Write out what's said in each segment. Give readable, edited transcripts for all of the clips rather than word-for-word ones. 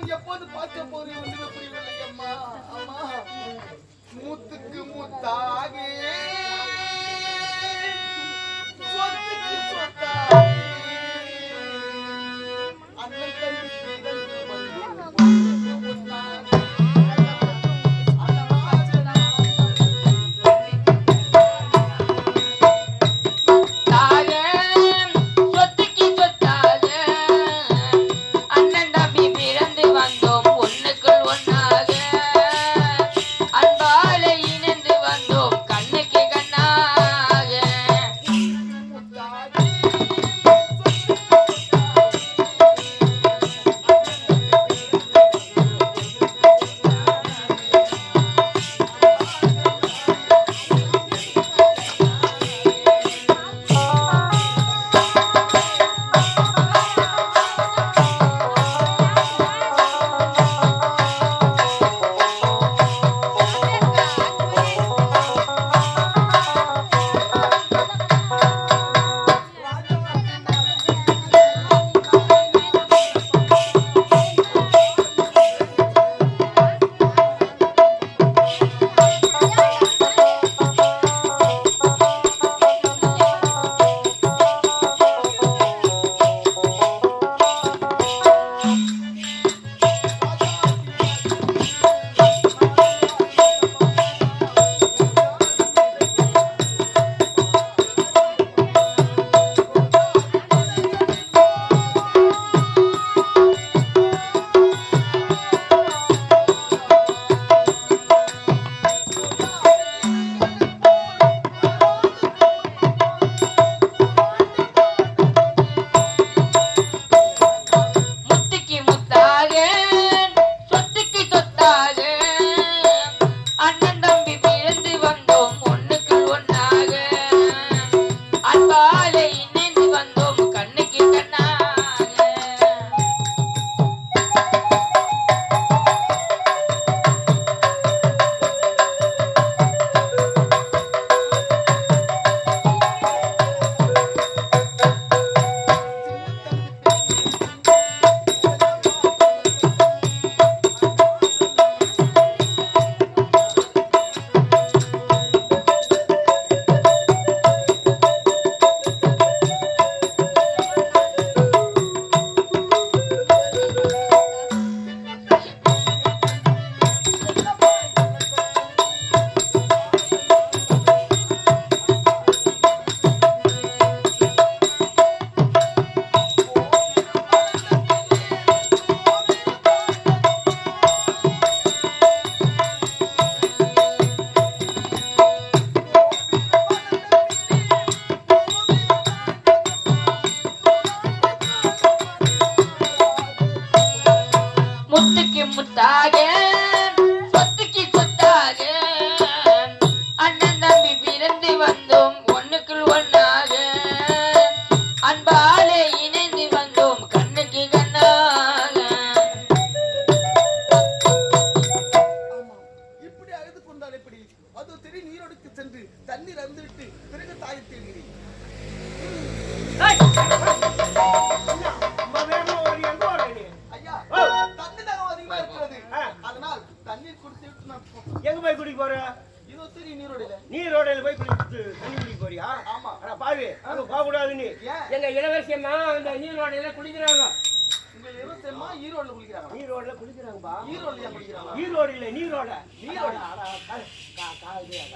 நான் எப்போது பார்க்க போறேன் என்று புரியவில்லை அம்மா. அம்மா மூத்துக்கு மூத்தாக சொத்துக்கு சொத்தாக அண்ணன் தம்பி எங்க இளவரசியம்மா அந்த நீரோடையில குளிக்கிறாங்க. உங்க இளவரசியம்மா ஈரோட்ல குளிக்கிறாங்க. ஈரோட்ல குளிக்கிறாங்கப்பா. ஈரோட்லயா குளிக்கிறாங்க? ஈரோடு இல்ல நீரோட. நீரோட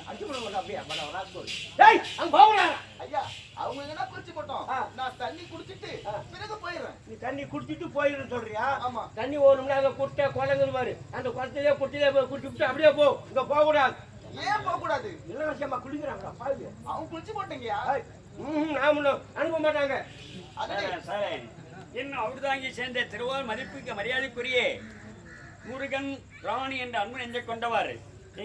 அடிச்சு போடுங்க அப்படியே பட ராஸ்கோல். டேய் அங்க போறா. ஐயா அவங்க என்ன குளிச்சு போட்டோம். நான் தண்ணி குடிச்சிட்டு பிறகு போயிடுறேன். நீ தண்ணி குடிச்சிட்டு போயிடுன்னு சொல்றியா? ஆமா. தண்ணி ஓடும்னா அங்க குட்டை குளங்குது பாரு. அந்த குளத்திலே குட்டிலே குடிச்சிட்டு அப்படியே போ. இங்க போக கூடாது. ஏன் போக கூடாது? இளவரசியம்மா குளிக்கிறாங்கடா பாரு. அவங்க குளிச்சு போட்டீங்கயா? நாம அனுப்ப மாட்டாங்க. இன்னும் அவர்தாங்கி சேர்ந்த திருவாரூர் மதிப்புக்கு மரியாதைக்குரிய முருகன் ராணி என்ற அன்பு நெஞ்ச கொண்டவர்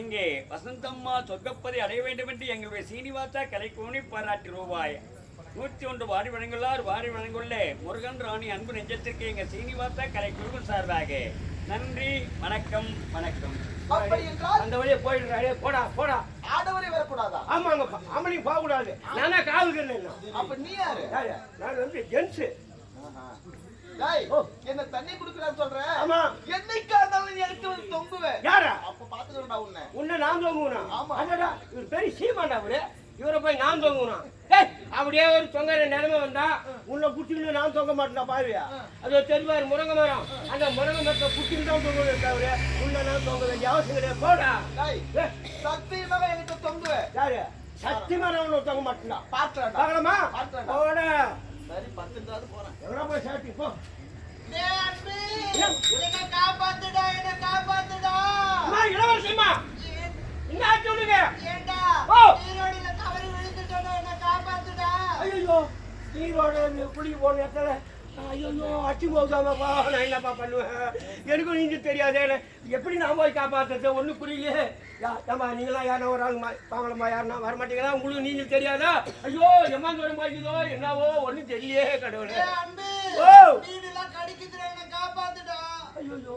இங்கே வசந்தம்மா சொர்க்கப்பதை அடைய வேண்டும் என்று எங்களுடைய சீனிவாசா கலைக்கோணி பாராட்டி ரூபாய் 101 வாரி வழங்குள்ளார். வாரி வழங்குள்ள முருகன் ராணி அன்பு நெஞ்சத்திற்கு எங்கள் சீனிவாசா கலைக்குழுவின் சார்பாக நன்றி, வணக்கம். வணக்கம். அந்த வழியே போயிடுறாரு. போடா போடா. ஆடவரே வரக்கூடாதா? ஆமாங்க, ஆம்பளையும் போக கூடாது. நானா காவல்கள். அப்ப நீ யாரு? நான் வந்து ஜென்ஸ். என்ன தண்ணி குடுக்கறான்னு சொல்ற? ஆமா. மாட்டேன் பாருவியா அது தெரிவாரு முருங்கை மரம் அந்த முருங்கை மரத்தை புட்டின்னு தான் தொங்க தவிர உள்ள தொங்க வேண்டிய அவசியம் கிடையாது போடா சத்தியமாக என்கிட்ட தொங்குவேன் யாரு சத்தியமான தொங்க மாட்டேன் பாத்துறேன் பார்க்கலாமா போட சரி 10 போறேன் எவ்வளோ போய் சாட்டி போ காப்பாத்துடா என்ன காப்பாத்துடா இளவரசியம்மா என்ன ஆச்சு விடுங்க ஐயோ நீரோட குளிக்க போன இடத்துல ஐயோ அச்சு போகுதாமாப்பா நான் என்னப்பா பண்ணுவேன் எனக்கும் நீங்க தெரியாது எப்படி நான் போய் காப்பாற்றுறது ஒன்றும் புரியலையே ஏமா நீங்களாம் யாரும் ஒரு ஆள் பாவலம்மா யாருன்னா வரமாட்டீங்களா உங்களுக்கு நீங்க தெரியாதா ஐயோ எம்மா தூரம் போய்க்குதோ என்னவோ ஒன்றும் தெரியலையே கடவுளே ஐயோ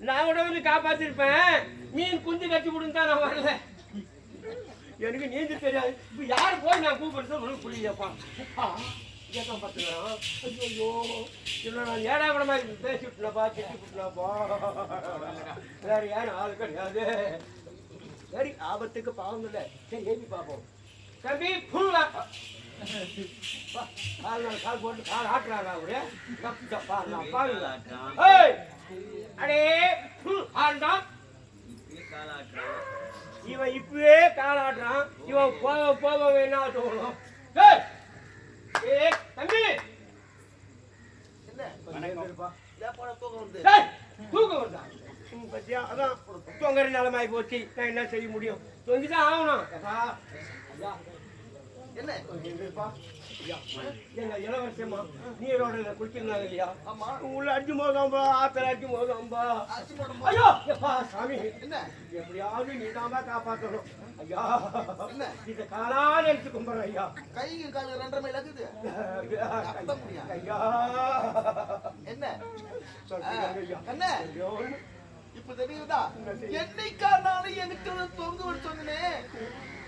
நான் கூட வந்து காப்பாத்திருப்பேன் மீன் குஞ்சு கட்டி கொடுன்னு தான் நான் வரல எனக்கு நீந்த தெரியாது இப்போ யார் போய் நான் கூப்பிடுறது உனக்கு புரியலையாப்பா கேட்க பார்த்துக்கிறேன் ஐயோ இல்லை நான் ஏடா கூட மாதிரி பேசி விட்டுனாப்பா திட்டி விட்டுனாப்பா வேற யாரும் ஆள் கிடையாது சரி ஆபத்துக்கு பாவம் இல்லை சரி ஏறி பார்ப்போம் தம்பி ஃபுல்லா கால் போட்டு கால் ஆட்டுறாங்க அவரு பாருங்க அடே ஃபுல் ஆடுறான் இவன் இப்பவே காலாடுறான் இவன் போக போக என்ன தோணும் தம்பி தூக்கம் வருதா பத்தியா அதான் தொங்குற நிலமாயி போச்சு நான் என்ன செய்ய முடியும் தொங்கிதான் ஆகணும் என்ன எங்க இளவரசமா நீரோட குளிச்சிருந்தாங்க இல்லையா உள்ள அடிச்சு போதாம்பா ஆத்தல அடிச்சு போதாம்பா ஐயோ சாமி என்ன எப்படியாவது நீ தான் காப்பாற்றணும் ஐயா என்ன இதை காலா நினைச்சு கும்பிடுறேன் ஐயா கை கால 2.5 மைல் இருக்குது ஐயா என்ன சொல்லுங்க என்ன இப்ப தெரியுதா என்னைக்கானாலும் எனக்கு தொங்கு வச்சோங்கனே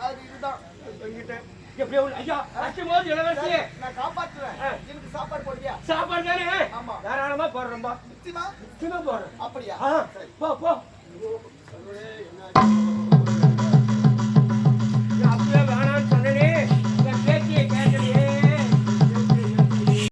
அது இதுதான் தொங்கிட்டேன் எப்படியோ ஐயா அடிக்கும் போது இளவரசி நான் காப்பாத்துறேன் எனக்கு சாப்பாடு போடுறியா சாப்பாடு தானே ஆமா தாராளமா போடுறோம்பா நிச்சயமா போடுறேன் அப்படியா போ போ என்ன